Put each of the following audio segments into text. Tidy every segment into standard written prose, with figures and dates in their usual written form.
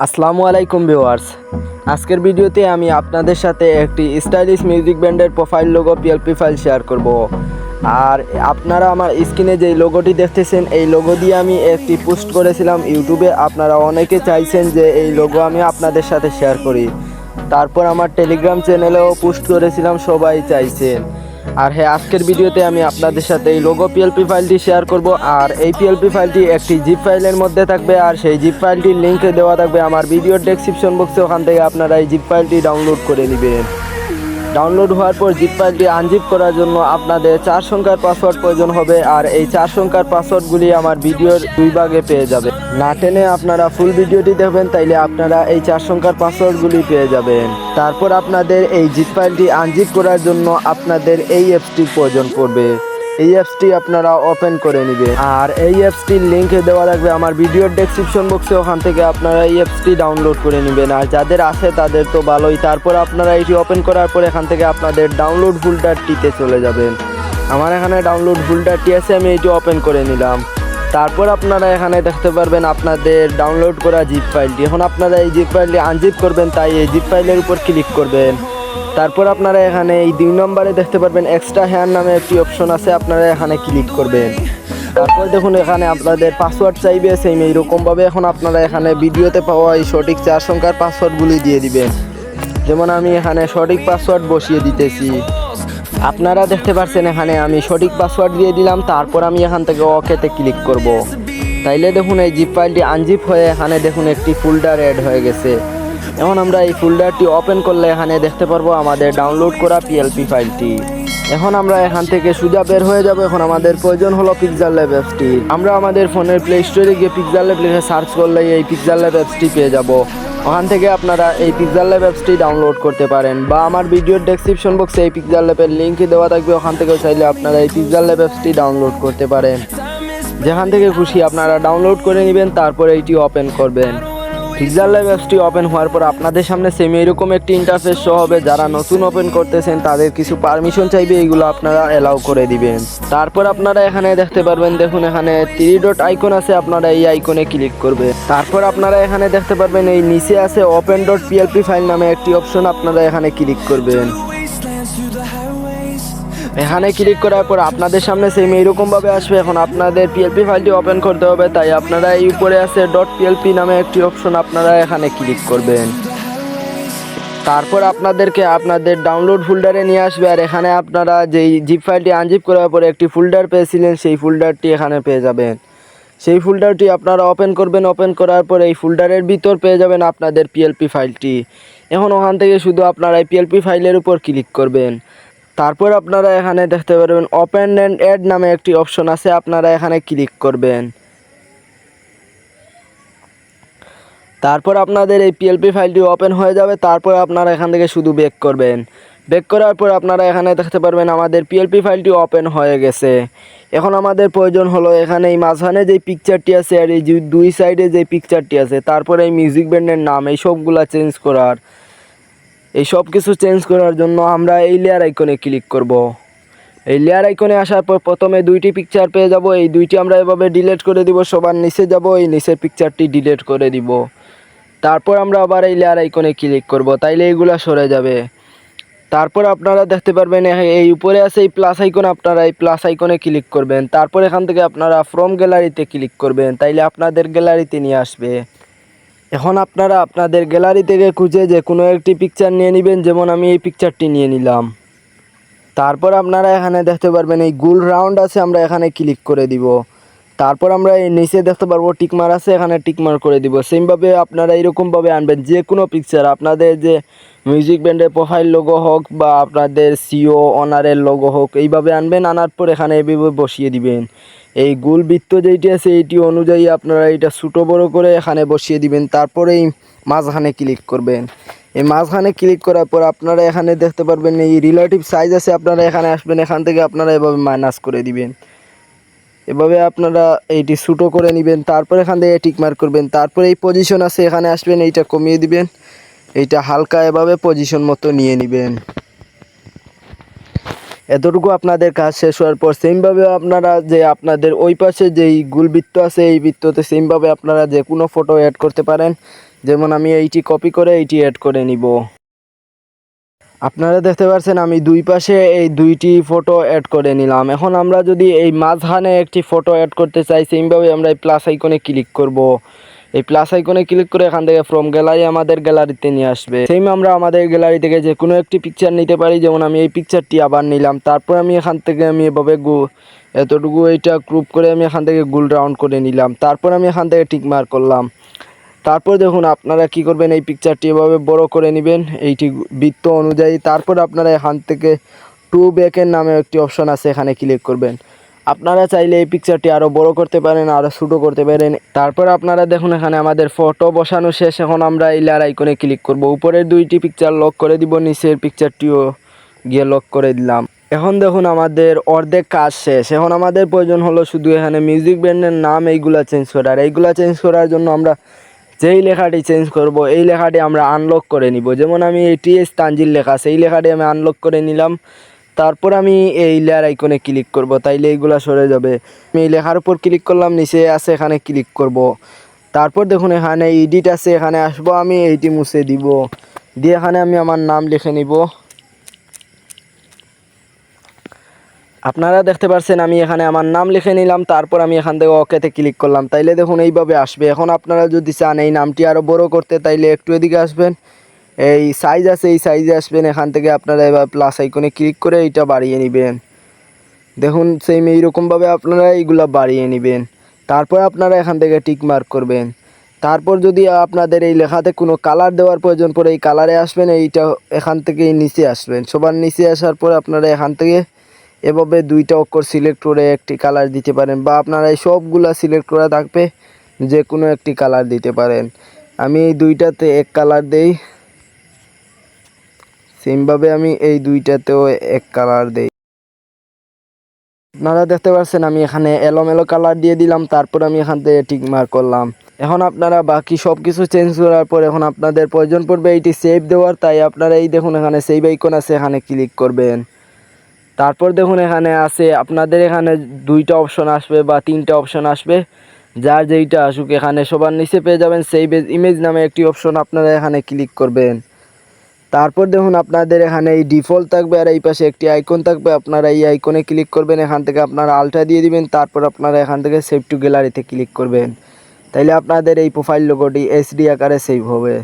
আসসালামু আলাইকুম ভিউয়ার্স। আজকের ভিডিওতে আমি আপনাদের সাথে একটি স্টাইলিশ মিউজিক ব্যান্ডের profile logo PLP file share করব। আর আপনারা আমার স্ক্রিনে যেই লোগোটি দেখতেছেন এই লোগো দিয়ে আমি একটি পোস্ট করেছিলাম ইউটিউবে। আপনারা অনেকে চাইছেন যে এই লোগো আমি আপনাদের সাথে শেয়ার করি। তারপর আমার টেলিগ্রাম চ্যানেলেও পোস্ট করেছিলাম, সবাই চাইছেন। আর হ্যাঁ, আজকের ভিডিওতে আমি আপনাদের সাথে এই লোগো পিএলপি ফাইলটি শেয়ার করব। আর এই পিএলপি ফাইলটি একটি জিপ ফাইলের মধ্যে থাকবে, আর সেই জিপ ফাইলটির লিঙ্ক দেওয়া থাকবে আমার ভিডিওর ডেসক্রিপশন বক্সে। ওখান থেকে আপনারা এই জিপ ফাইলটি ডাউনলোড করে নেবেন। ডাউনলোড হওয়ার পর জিপ ফাইলটি আনজিপ করার জন্য আপনাদের 4 সংখ্যার পাসওয়ার্ড প্রয়োজন হবে। আর এই 4 সংখ্যার পাসওয়ার্ডগুলি আমার ভিডিওর 2 ভাগে পেয়ে যাবে। না টেনে আপনারা ফুল ভিডিওটি দেখবেন, তাইলে আপনারা এই 4 সংখ্যার পাসওয়ার্ডগুলি পেয়ে যাবেন। তারপর আপনাদের এই জিপ ফাইলটি আনজিপ করার জন্য আপনাদের এই অ্যাপসটির প্রয়োজন পড়বে। এই অ্যাপসটি আপনারা ওপেন করে নেবেন। আর এই অ্যাপসটির লিঙ্ক দেওয়া থাকবে আমার ভিডিওর ডেসক্রিপশন বক্সে। ওখান থেকে আপনারা এই অ্যাপসটি ডাউনলোড করে নেবেন। আর যাদের আছে তাদের তো ভালোই। তারপর আপনারা এটি ওপেন করার পর এখান থেকে আপনাদের ডাউনলোড ফোল্ডারটিতে চলে যাবেন। আমার এখানে ডাউনলোড ফোল্ডারটি আছে, আমি এটি ওপেন করে নিলাম। তারপর আপনারা এখানে দেখতে পারবেন আপনাদের ডাউনলোড করা জিপ ফাইলটি। এখন আপনারা এই জিপ ফাইলটি আনজিপ করবেন, তাই এই জিপ ফাইলের উপর ক্লিক করবেন। তারপর আপনারা এখানে এই 2 নম্বরে দেখতে পারবেন এক্সট্রা হেয়ার নামে একটি অপশন আছে, আপনারা এখানে ক্লিক করবেন। তারপর দেখুন এখানে আপনাদের পাসওয়ার্ড চাইবে সেম এইরকমভাবে। এখন আপনারা এখানে ভিডিওতে পাওয়া এই সঠিক 4 সংখ্যার পাসওয়ার্ডগুলি দিয়ে দিবেন। যেমন আমি এখানে সঠিক পাসওয়ার্ড বসিয়ে দিতেছি। আপনারা দেখতে পাচ্ছেন এখানে আমি সঠিক পাসওয়ার্ড দিয়ে দিলাম। তারপর আমি এখান থেকে ওকেতে ক্লিক করব। তাইলে দেখুন এই জিপ ফাইলটি আনজিপ হয়ে এখানে দেখুন একটি ফোল্ডার অ্যাড হয়ে গেছে। এখন আমরা এই ফোল্ডারটি ওপেন করলে এখানে দেখতে পারবো আমাদের ডাউনলোড করা পিএলপি ফাইলটি। এখন আমরা এখান থেকে সোজা বের হয়ে যাব। এখন আমাদের প্রয়োজন হলো পিক্সেল ল্যাব অ্যাপসটি। আমরা আমাদের ফোনের প্লে স্টোরে গিয়ে পিক্সেল ল্যাব লিখে সার্চ করলে এই পিক্সেল ল্যাব অ্যাপসটি পেয়ে যাব। ওখান থেকে আপনারা এই পিক্সেল ল্যাব অ্যাপসটি ডাউনলোড করতে পারেন, বা আমার ভিডিওর ডেসক্রিপশন বক্সে এই পিক্সেল ল্যাবের লিঙ্ক দেওয়া থাকবে। ওখান থেকে চাইলে আপনারা এই পিক্সেল ল্যাব অ্যাপসটি ডাউনলোড করতে পারেন। যেখান থেকে খুশি আপনারা ডাউনলোড করে নেবেন, তারপরে এইটি ওপেন করবেন। পিক্সেল ল্যাব অ্যাপসটি ওপেন হওয়ার পর আপনাদের সামনে সেম এরকম একটি ইন্টারফেস শো হবে। যারা নতুন ওপেন করতেছেন তাদের কিছু পারমিশন চাইবে, এইগুলো আপনারা অ্যালাউ করে দিবেন। তারপর আপনারা এখানে দেখতে পারবেন, দেখুন এখানে 3 ডট আইকন আছে, আপনারা এই আইকনে ক্লিক করবেন। তারপর আপনারা এখানে দেখতে পারবেন এই নিচে আছে ওপেন ডট পিএলপি ফাইল নামে একটি অপশন, আপনারা এখানে ক্লিক করবেন। এখানে ক্লিক করার পর আপনাদের সামনে সেম এইরকমভাবে আসবে। এখন আপনাদের পিএলপি ফাইলটি ওপেন করতে হবে, তাই আপনারা এই উপরে আছে ডট পিএলপি নামে একটি অপশন, আপনারা এখানে ক্লিক করবেন। তারপর আপনাদেরকে আপনাদের ডাউনলোড ফোল্ডারে নিয়ে আসবে। আর এখানে আপনারা যেই জিপ ফাইলটি আনজিপ করার পরে একটি ফোল্ডার পেয়েছিলেন, সেই ফোল্ডারটি এখানে পেয়ে যাবেন। সেই ফোল্ডারটি আপনারা ওপেন করবেন। ওপেন করার পর এই ফোল্ডারের ভিতর পেয়ে যাবেন আপনাদের পিএলপি ফাইলটি। এখন ওখান থেকে শুধু আপনারা এই পিএলপি ফাইলের উপর ক্লিক করবেন। তারপর আপনারা এখানে দেখতে পারবেন ওপেন অ্যান্ড অ্যাড নামে একটি অপশন আছে, আপনারা এখানে ক্লিক করবেন। তারপর আপনাদের এই পিএলপি ফাইলটি ওপেন হয়ে যাবে। তারপর আপনারা এখান থেকে শুধু ব্যাক করবেন। ব্যাক করার পর আপনারা এখানে দেখতে পারবেন আমাদের পিএলপি ফাইলটি ওপেন হয়ে গেছে। এখন আমাদের প্রয়োজন হলো এখানে এই মাঝখানে যেই পিকচারটি আছে আর এই 2 সাইডে যেই পিকচারটি আছে, তারপরে এই মিউজিক ব্যান্ডের নাম, এই সবগুলা চেঞ্জ করার। এই সব কিছু চেঞ্জ করার জন্য আমরা এই লেয়ার আইকনে ক্লিক করব। এই লেয়ার আইকনে আসার পর প্রথমে 2টি পিকচার পেয়ে যাব। এই 2টি আমরা এভাবে ডিলিট করে দিব। সবার নিচে যাব, এই নিচের পিকচারটি ডিলিট করে দিব। তারপর আমরা আবার এই লেয়ার আইকনে ক্লিক করব, তাইলে এইগুলা সরে যাবে। তারপর আপনারা দেখতে পারবেন এই উপরে আছে এই প্লাস আইকন, আপনারা এই প্লাস আইকনে ক্লিক করবেন। তারপর এখান থেকে আপনারা ফ্রম গ্যালারিতে ক্লিক করবেন, তাইলে আপনাদের গ্যালারিতে নিয়ে আসবে। এখন আপনারা আপনাদের গ্যালারি থেকে খুঁজে যে কোনো একটি পিকচার নিয়ে নেবেন। যেমন আমি এই পিকচারটি নিয়ে নিলাম। তারপর আপনারা এখানে দেখতে পারবেন এই গোল রাউন্ড আছে, আমরা এখানে ক্লিক করে দিব। তারপর আমরা এই নিচে দেখতে পারবো টিকমার আছে, এখানে টিকমার করে দিব। সেমভাবে আপনারা এরকমভাবে আনবেন যে কোনো পিকচার, আপনাদের যে মিউজিক ব্যান্ডের প্রোফাইল লোগো হোক বা আপনাদের সিও অনারের লোগো হোক, এইভাবে আনবেন। আনার পর এখানে এইভাবে বসিয়ে দিবেন। এই গোল বৃত্ত যেইটি আছে এইটি অনুযায়ী আপনারা এটা ছোটো বড়ো করে এখানে বসিয়ে দিবেন। তারপরে এই মাঝখানে ক্লিক করবেন। এই মাঝখানে ক্লিক করার পর আপনারা এখানে দেখতে পারবেন এই রিলেটিভ সাইজ আছে, আপনারা এখানে আসবেন। এখান থেকে আপনারা এভাবে মাইনাস করে দিবেন। এভাবে আপনারা এইটি ছোটো করে নেবেন। তারপর এখান থেকে টিক মার্ক করবেন। তারপরে এই পজিশন আছে, এখানে আসবেন, এইটা কমিয়ে দিবেন। এইটা হালকা এভাবে পজিশন মতো নিয়ে নেবেন। এতটুকু আপনাদের কাজ শেষ হওয়ার পর সেমভাবে আপনারা যে আপনাদের ওই পাশে যেই গুলবৃত্ত আছে এই বৃত্ততে সেমভাবে আপনারা যে কোনো ফটো অ্যাড করতে পারেন। যেমন আমি এইটি কপি করে এইটি অ্যাড করে নিব। আপনারা দেখতে পাচ্ছেন আমি দুই পাশে এই দুইটি ফটো অ্যাড করে নিলাম। এখন আমরা যদি এই মাঝখানে একটি ফটো অ্যাড করতে চাই সেমভাবে আমরা এই প্লাস আইকনে ক্লিক করব। এই প্লাস আইকনে ক্লিক করে এখান থেকে ফ্রম গ্যালারি আমাদের গ্যালারিতে নিয়ে আসবে। সেম আমরা আমাদের গ্যালারি থেকে যে কোনো একটি পিকচার নিতে পারি। যেমন আমি এই পিকচারটি আবার নিলাম, তারপর আমি এখান থেকে আমি এভাবে এতটুকু এইটা গ্রুপ করে আমি এখান থেকে গোল রাউন্ড করে নিলাম। তারপর আমি এখান থেকে টিক মার্ক করলাম। তারপর দেখুন আপনারা কি করবেন, এই পিকচারটি এভাবে বড় করে নেবেন এইটি বৃত্ত অনুযায়ী। তারপর আপনারা এখান থেকে টু ব্যাকের নামে একটি অপশন আছে, এখানে ক্লিক করবেন। আপনারা চাইলে এই পিকচারটি আরও বড় করতে পারেন, আরও ছোটো করতে পারেন। তারপর আপনারা দেখুন এখানে আমাদের ফটো বসানো শেষ। এখন আমরা এই লেয়ার আইকনে ক্লিক করব। উপরের দুইটি পিকচার লক করে দিব, নিচের পিকচারটিও গিয়ে লক করে দিলাম। এখন দেখুন আমাদের অর্ধেক কাজ শেষ। এখন আমাদের প্রয়োজন হলো শুধু এখানে মিউজিক ব্যান্ডের নাম এইগুলা চেঞ্জ করার। এইগুলা চেঞ্জ করার জন্য আমরা যেই লেখাটি চেঞ্জ করব এই লেখাটি আমরা আনলক করে নিব। যেমন আমি এই টিএস তানজিল লেখা সেই লেখাটি আমি আনলক করে নিলাম। তারপর আমি এই লেয়ার আইকনে ক্লিক করব, তাইলে এইগুলা সরে যাবে। আমি এই লেখার উপর ক্লিক করলাম, নিচে আছে এখানে ক্লিক করব। তারপর দেখুন এখানে এডিট আছে, এখানে আসবো, আমি এইটি মুছে দিব। দিয়ে এখানে আমি আমার নাম লিখে নিব। আপনারা দেখতে পাচ্ছেন আমি এখানে আমার নাম লিখে নিলাম। তারপর আমি এখান থেকে ওকেতে ক্লিক করলাম, তাইলে দেখুন এইভাবে আসবে। এখন আপনারা যদি চান এই নামটি আরও বড় করতে, তাইলে একটু এদিকে আসবেন, এই সাইজ আছে এই সাইজে আসবেন। এখান থেকে আপনারা এবার প্লাস আইকনে ক্লিক করে এইটা বাড়িয়ে নেবেন। দেখুন সেম এইরকমভাবে আপনারা এইগুলা বাড়িয়ে নেবেন। তারপর আপনারা এখান থেকে টিক মার্ক করবেন। তারপর যদি আপনাদের এই লেখাতে কোনো কালার দেওয়ার প্রয়োজন পড়ে এই কালারে আসবেন, এইটা এখান থেকে নিচে আসবেন। সবার নিচে আসার পর আপনারা এখান থেকে এভাবে দুইটা অক্ষর সিলেক্ট করে একটি কালার দিতে পারেন, বা আপনারা এই সবগুলা সিলেক্ট করা থাকবে যে কোনো একটি কালার দিতে পারেন। আমি এই দুইটাতে এক কালার দেই, সেমভাবে আমি এই দুইটাতেও এক কালার দেই। আপনারা দেখতে পাচ্ছেন আমি এখানে এলোমেলো কালার দিয়ে দিলাম। তারপর আমি এখান থেকে টিক মার্ক করলাম। এখন আপনারা বাকি সব কিছু চেঞ্জ করার পর এখন আপনাদের প্রয়োজন পড়বে এইটি সেভ দেওয়ার। তাই আপনারা এই দেখুন এখানে সেভ আইকন আছে, এখানে ক্লিক করবেন। তারপর দেখুন এখানে আছে আপনাদের এখানে দুইটা অপশন আসবে বা তিনটা অপশন আসবে, যার যেইটা আসুক এখানে সবার নিচে পেয়ে যাবেন সেভ ইমেজ নামে একটি অপশন, আপনারা এখানে ক্লিক করবেন। তারপর দেখুন আপনাদের এখানে এই ডিফল্ট থাকবে আর এই পাশে একটি আইকন থাকবে, আপনারা এই আইকনে ক্লিক করবেন। এখান থেকে আপনারা আলট্রা দিয়ে দিবেন। তারপর আপনারা এখান থেকে সেভ টু গ্যালারিতে ক্লিক করবেন, তাইলে আপনাদের এই প্রোফাইল লোগোটি এইচডি আকারে সেভ হবে।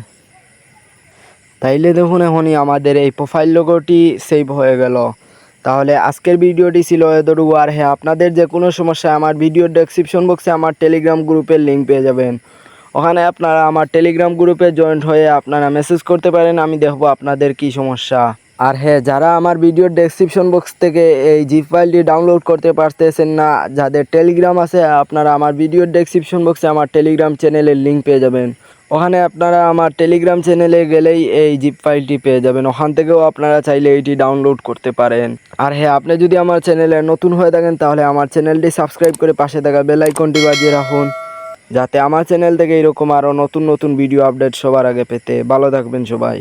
তাইলে দেখুন এখনই আমাদের এই প্রোফাইল লোগোটি সেভ হয়ে গেল। তাহলে আজকের ভিডিওটি ছিল এতটুকু। আর হ্যাঁ, আপনাদের যে কোনো সমস্যা আমার ভিডিওর ডেসক্রিপশন বক্সে আমার টেলিগ্রাম গ্রুপের লিঙ্ক পেয়ে যাবেন। ওখানে আপনারা আমার টেলিগ্রাম গ্রুপে জয়েন্ট হয়ে আপনারা মেসেজ করতে পারেন, আমি দেখব আপনাদের কি সমস্যা। আর হ্যাঁ, যারা আমার ভিডিওর ডেসক্রিপশন বক্স থেকে এই জিপ ফাইলটি ডাউনলোড করতে পারতেছেন না, যাদের টেলিগ্রাম আছে, আপনারা আমার ভিডিওর ডেসক্রিপশন বক্সে আমার টেলিগ্রাম চ্যানেলের লিঙ্ক পেয়ে যাবেন। ওখানে আপনারা আমার টেলিগ্রাম চ্যানেলে গেলেই এই জিপ ফাইলটি পেয়ে যাবেন। ওখান থেকেও আপনারা চাইলে এইটি ডাউনলোড করতে পারেন। আর হ্যাঁ, আপনি যদি আমার চ্যানেলে নতুন হয়ে থাকেন তাহলে আমার চ্যানেলটি সাবস্ক্রাইব করে পাশে থাকা বেল আইকনটি বাজিয়ে রাখুন, যাতে আমার চ্যানেল থেকে এরকম আরও নতুন নতুন ভিডিও আপডেট সবার আগে পেতে। ভালো থাকবেন সবাই।